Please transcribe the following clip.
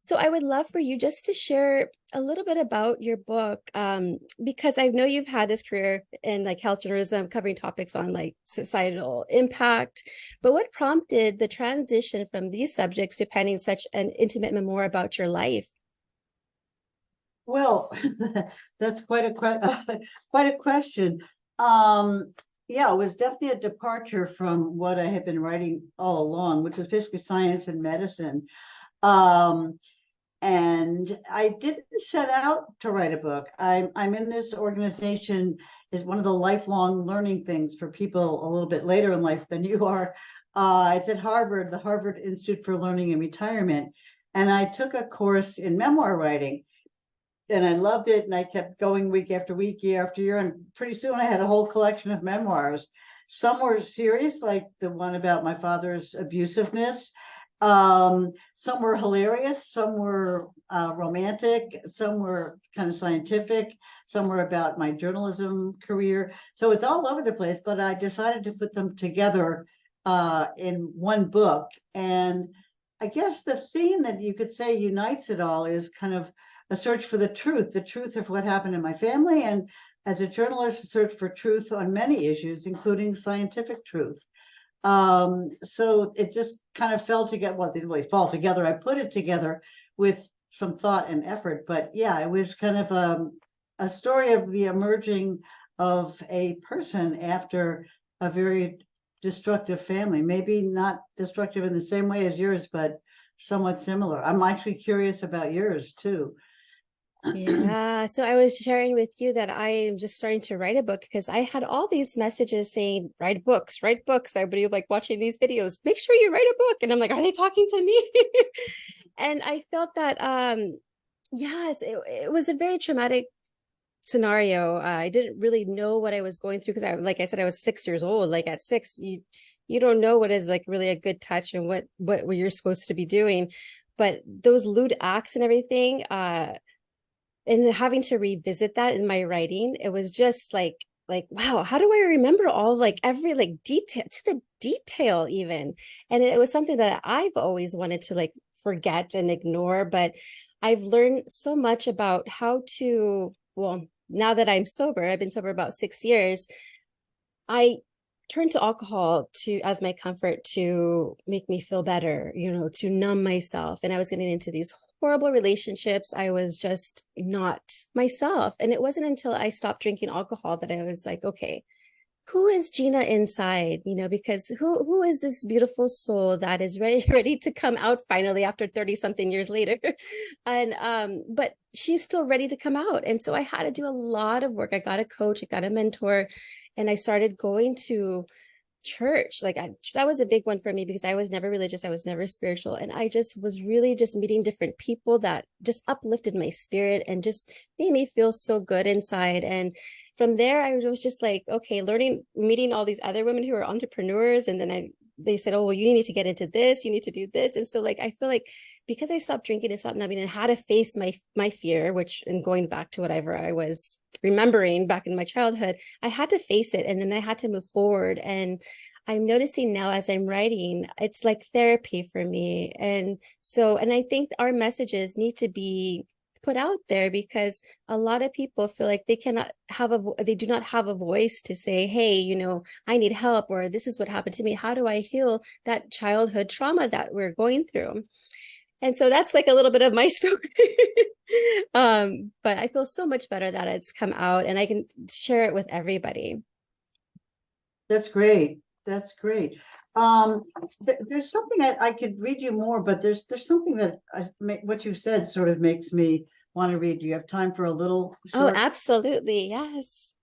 So I would love for you just to share a little bit about your book, because I know you've had this career in like health journalism, covering topics on like societal impact. But what prompted the transition from these subjects to penning such an intimate memoir about your life? Well, that's quite a question. Um, yeah, it was definitely a departure from what I had been writing all along, which was basically science and medicine. Um, and I didn't set out to write a book. I'm in this organization is one of the lifelong learning things for people a little bit later in life than you are. It's at Harvard, the Harvard Institute for Learning and Retirement, and I took a course in memoir writing and I loved it. And I kept going week after week, year after year. And pretty soon I had a whole collection of memoirs. Some were serious, like the one about my father's abusiveness. Some were hilarious, some were romantic, some were kind of scientific, some were about my journalism career. So it's all over the place, but I decided to put them together in one book. And I guess the theme that you could say unites it all is kind of a search for the truth of what happened in my family, and as a journalist, a search for truth on many issues, including scientific truth. So it just kind of fell together. Well, it didn't really fall together. I put it together with some thought and effort, but yeah, it was kind of a story of the emerging of a person after a very destructive family. Maybe not destructive in the same way as yours, but somewhat similar. I'm actually curious about yours too. Yeah, so I was sharing with you that I am just starting to write a book because I had all these messages saying, write books, write books. Everybody like watching these videos, make sure you write a book. And I'm like, are they talking to me? And I felt that, yes, it was a very traumatic scenario. I didn't really know what I was going through because like I said, I was 6 years old. Like at six, you don't know what is like really a good touch and what you're supposed to be doing. But those lewd acts and everything, and having to revisit that in my writing, it was just like wow, how do I remember all like every like detail to the detail even. And it was something that I've always wanted to like forget and ignore, but I've learned so much about how to, well, now that I'm sober, I've been sober about 6 years. I turned to alcohol to as my comfort to make me feel better, to numb myself. And I was getting into these horrible relationships. I was just not myself. And it wasn't until I stopped drinking alcohol that I was like, okay, who is Gina inside? Because who is this beautiful soul that is ready to come out finally after 30 something years later. And but she's still ready to come out. And so I had to do a lot of work. I got a coach, I got a mentor, and I started going to church. That was a big one for me because I was never religious, I was never spiritual, and I just was really just meeting different people that just uplifted my spirit and just made me feel so good inside. And from there I was just like, okay, meeting all these other women who are entrepreneurs, and then they said, oh well, you need to get into this, you need to do this. And so like I feel like because I stopped drinking and stopped numbing and had to face my fear, which, and going back to whatever I was remembering back in my childhood, I had to face it, and then I had to move forward. And I'm noticing now as I'm writing, it's like therapy for me. And so, and I think our messages need to be put out there because a lot of people feel like they do not have a voice to say, hey, I need help, or this is what happened to me. How do I heal that childhood trauma that we're going through? And so that's like a little bit of my story. But I feel so much better that it's come out and I can share it with everybody. That's great. That's great. There's something I could read you more, but there's something that what you've said sort of makes me want to read. Do you have time for a little Oh, short? absolutely. Yes.